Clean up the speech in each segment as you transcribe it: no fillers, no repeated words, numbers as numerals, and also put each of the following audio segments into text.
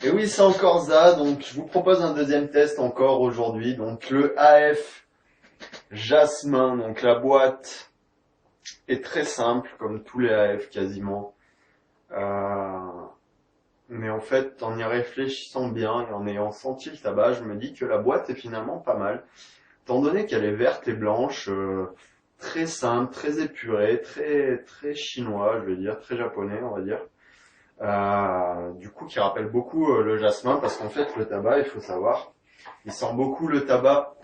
Et oui, c'est encore ça. Donc, je vous propose un deuxième test encore aujourd'hui. Donc, le AF Jasmin. Donc, la boîte est très simple, comme tous les AF quasiment. Mais en fait, en y réfléchissant bien et en ayant senti le tabac, je me dis que la boîte est finalement pas mal. Étant donné qu'elle est verte et blanche, très simple, très épurée, très chinois, je vais dire, très japonais, on va dire. Du coup, qui rappelle beaucoup le jasmin, parce qu'en fait, le tabac, il faut savoir, il sent beaucoup le tabac,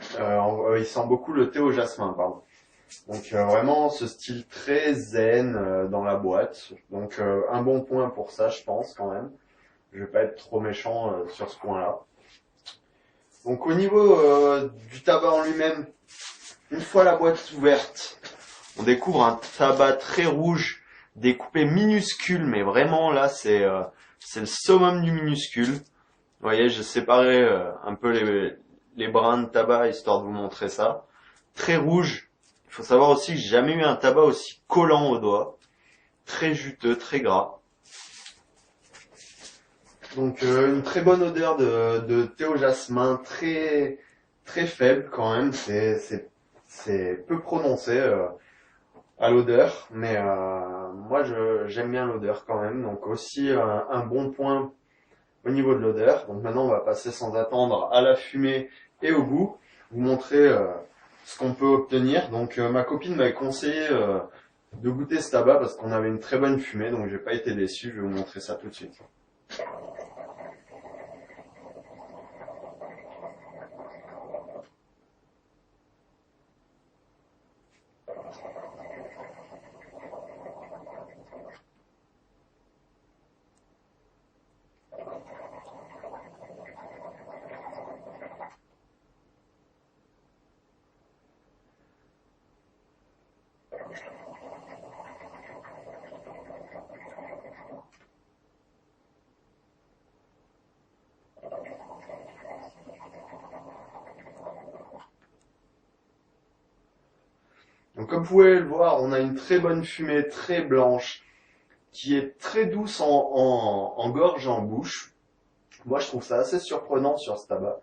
il sent beaucoup le thé au jasmin, pardon. Donc vraiment ce style très zen dans la boîte. Donc un bon point pour ça, je pense quand même. Je vais pas être trop méchant sur ce point-là. Donc au niveau du tabac en lui-même, une fois la boîte ouverte, on découvre un tabac très rouge, découpé minuscule, mais vraiment là c'est le summum du minuscule. Vous voyez, j'ai séparé un peu les brins de tabac histoire de vous montrer ça. Très rouge. Il faut savoir aussi que j'ai jamais eu un tabac aussi collant au doigt. Très juteux, très gras. Donc une très bonne odeur de thé au jasmin, très faible quand même. C'est peu prononcé à l'odeur, mais moi j'aime bien l'odeur quand même. Donc aussi un bon point au niveau de l'odeur. Donc maintenant on va passer sans attendre à la fumée et au goût. Vous montrer ce qu'on peut obtenir. Donc ma copine m'avait conseillé de goûter ce tabac parce qu'on avait une très bonne fumée, donc j'ai pas été déçu. Je vais vous montrer ça tout de suite. Donc comme vous pouvez le voir, on a une très bonne fumée, très blanche, qui est très douce en gorge et en bouche. Moi je trouve ça assez surprenant sur ce tabac,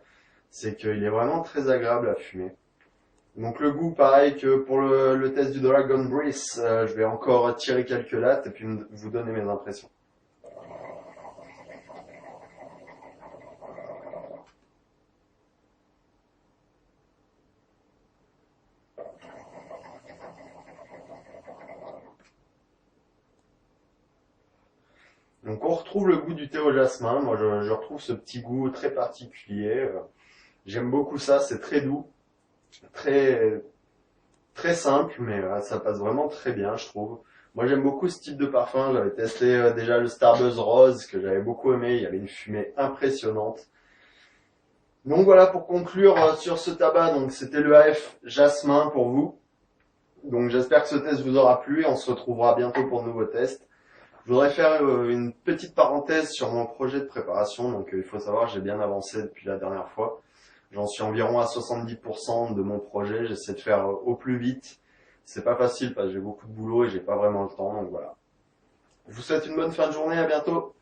c'est qu'il est vraiment très agréable à fumer. Donc le goût, pareil que pour le test du Dragon Breath, je vais encore tirer quelques lattes et puis vous donner mes impressions. Donc on retrouve le goût du thé au jasmin, moi je retrouve ce petit goût très particulier. J'aime beaucoup ça, c'est très doux, très très simple, mais ça passe vraiment très bien, je trouve. Moi, j'aime beaucoup ce type de parfum. J'avais testé déjà le Starbuzz Rose, que j'avais beaucoup aimé. Il y avait une fumée impressionnante. Donc voilà, pour conclure sur ce tabac, donc c'était le AF Jasmin pour vous. Donc j'espère que ce test vous aura plu et on se retrouvera bientôt pour de nouveaux tests. Je voudrais faire une petite parenthèse sur mon projet de préparation. Donc il faut savoir, j'ai bien avancé depuis la dernière fois. J'en suis environ à 70% de mon projet. J'essaie de faire au plus vite. C'est pas facile parce que j'ai beaucoup de boulot et j'ai pas vraiment le temps. Donc voilà. Je vous souhaite une bonne fin de journée. À bientôt.